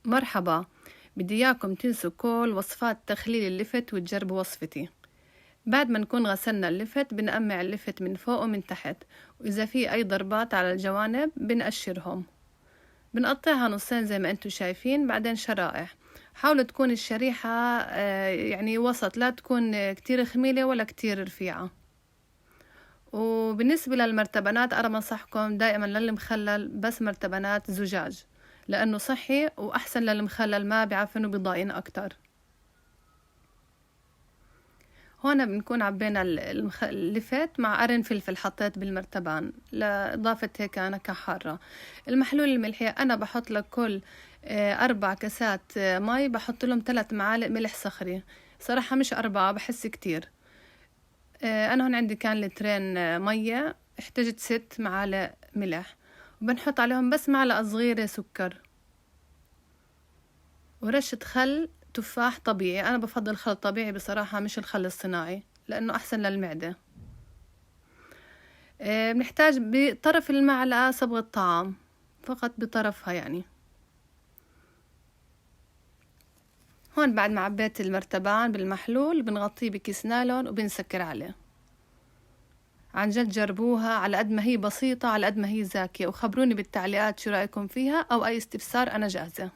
مرحبا، بدي إياكم تنسوا كل وصفات تخليل اللفت وتجربوا وصفتي. بعد ما نكون غسلنا اللفت بنقمع اللفت من فوق ومن تحت، وإذا في أي ضربات على الجوانب بنقشرهم. بنقطعها نصين زي ما انتوا شايفين، بعدين شرائح. حاولوا تكون الشريحة يعني وسط، لا تكون كتير خميلة ولا كتير رفيعة. وبالنسبة للمرتبانات أنا بنصحكم دائما للمخلل بس مرتبانات زجاج، لأنه صحي وأحسن للمخلل ما بيعفن وبيضاين أكتر. هون بنكون عبينا اللفت مع قرن فلفل حطيت بالمرتبان لإضافة هيك نكهة حارة. المحلول الملحي أنا بحط لكل 4 كاسات مي بحط لهم 3 معالق ملح صخري، صراحة مش 4، بحس كتير. أنا هون عندي كان لترين مية، احتجت 6 معالق ملح، وبنحط عليهم بس معلقة صغيرة سكر ورشة خل تفاح طبيعي. أنا بفضل خل طبيعي بصراحة، مش الخل الصناعي، لأنه أحسن للمعدة. بنحتاج بطرف المعلقة صبغة طعام، فقط بطرفها يعني. هون بعد ما عبيت المرتبان بالمحلول بنغطيه بكيس نايلون وبنسكر عليه. عن جد جربوها، على قد ما هي بسيطة على قد ما هي زاكية، وخبروني بالتعليقات شو رأيكم فيها، أو أي استفسار أنا جاهزة.